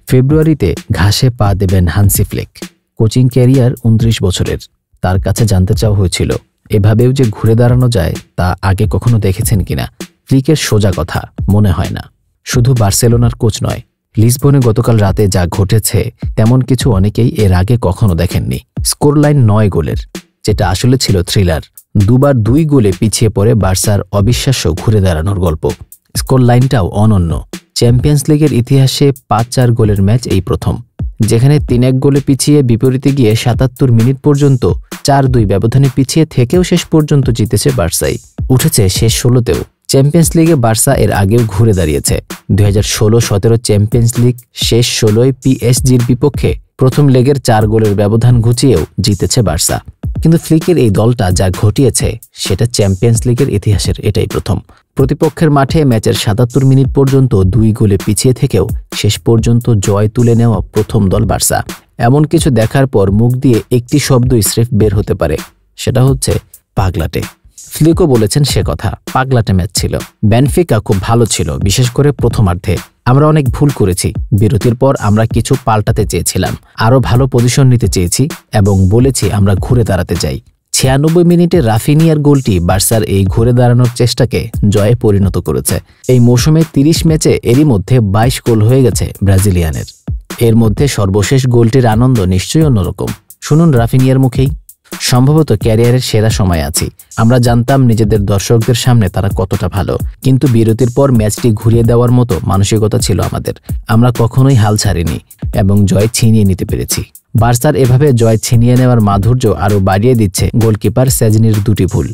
ফেব্রুয়ারিতে ঘাসে পা দেবেন হান্সি ফ্লিক। কোচিং ক্যারিয়ার 29 বছরের। তার কাছে জানতে চাওয়া হয়েছিল এভাবেও যে ঘুরে দাঁড়ানো যায় তা আগে কখনো দেখেছেন কিনা। ফ্লিকের সোজা কথা, মনে হয় না। শুধু বার্সেলোনার কোচ নয়, লিসবনে গতকাল রাতে যা ঘটেছে তেমন কিছু অনেকেই এর আগে কখনো দেখেননি। স্কোর লাইন 9 গোলের, যেটা আসলে ছিল থ্রিলার। দুবার 2 গোলে পিছিয়ে পড়ে বার্সার অবিশ্বাস্য ঘুরে দাঁড়ানোর গল্প। স্কোর লাইনটাও অনন্য। চ্যাম্পিয়ন্স লিগের ইতিহাসে 5-4 গোলের ম্যাচ এই প্রথম, যেখানে 3-1 গোলে পিছিয়ে বিপরীতে গিয়ে 77 মিনিট পর্যন্ত 4-2 ব্যবধানে পিছিয়ে থেকেও শেষ পর্যন্ত জিতেছে বার্সাই। উঠেছে শেষ 16তেও। চ্যাম্পিয়ন্স লিগে বার্সা এর আগেও ঘুরে দাঁড়িয়েছে। 2016-17 চ্যাম্পিয়ন্স লিগ শেষ 16-য় পিএসজির বিপক্ষে প্রথম লেগের 4 গোলের ব্যবধান ঘুচিয়েও জিতেছে বার্সা। কিন্তু ফ্লিকের এই দলটা যা ঘটিয়েছে সেটা চ্যাম্পিয়ন্স লিগের ইতিহাসের এটাই প্রথম। প্রতিপক্ষের মাঠে ম্যাচের 77 মিনিট পর্যন্ত 2 গোলে পিছিয়ে থেকেও শেষ পর্যন্ত জয় তুলে নেওয়া প্রথম দল বার্সা। এমন কিছু দেখার পর মুখ দিয়ে একটি শব্দই স্রেফ বের হতে পারে, সেটা হচ্ছে পাগলাটে। ফ্লিকও বলেছেন সে কথা, পাগলাটে ম্যাচ ছিল। বেনফিকা খুব ভালো ছিল, বিশেষ করে প্রথমার্ধে। আমরা অনেক ভুল করেছি। বিরতির পর আমরা কিছু পাল্টাতে চেয়েছিলাম, আরও ভালো পজিশন নিতে চেয়েছি এবং বলেছি আমরা ঘুরে দাঁড়াতে চাই। 96 মিনিটে রাফিনিয়ার গোলটি বার্সার এই ঘুরে দাঁড়ানোর চেষ্টাকে জয়ে পরিণত করেছে। এই মৌসুমে 30 ম্যাচে এরই মধ্যে 22 গোল হয়ে গেছে ব্রাজিলিয়ানের। এর মধ্যে সর্বশেষ গোলটির আনন্দ নিশ্চয়ই অন্যরকম। শুনুন রাফিনিয়ার মুখেই। সম্ভবত ক্যারিয়ারের সেরা সময় আছি। আমরা জানতাম নিজেদের দর্শকদের সামনে তারা কতটা ভালো, কিন্তু বিরতির পর ম্যাচটি ঘুরিয়ে দেওয়ার মতো মানসিকতা ছিল আমাদের। আমরা কখনোই হাল ছাড়িনি এবং জয় ছিনিয়ে নিতে পেরেছি। বার্সার এভাবে জয় ছিনিয়ে নেওয়ার মাধুর্য আরও বাড়িয়ে দিচ্ছে গোলকিপার সেজনির 2টি ভুল,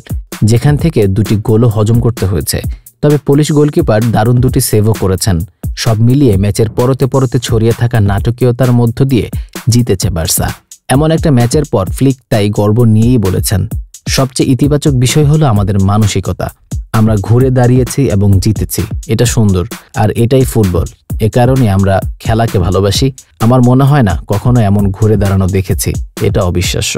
যেখান থেকে 2টি গোলও হজম করতে হয়েছে। তবে পোলিশ গোলকিপার দারুণ 2টি সেভও করেছেন। সব মিলিয়ে ম্যাচের পরতে পরতে ছড়িয়ে থাকা নাটকীয়তার মধ্য দিয়ে জিতেছে বার্সা। এমন একটা ম্যাচের পর ফ্লিক তাই গর্ব নিয়েই বলেছেন, সবচেয়ে ইতিবাচক বিষয় হলো আমাদের মানসিকতা। আমরা ঘুরে দাঁড়িয়েছি এবং জিতেছি। এটা সুন্দর, আর এটাই ফুটবল। এ কারণে আমরা খেলাকে ভালোবাসি। আমার মনে হয় না কখনো এমন ঘুরে দাঁড়ানো দেখেছি। এটা অবিশ্বাস্য।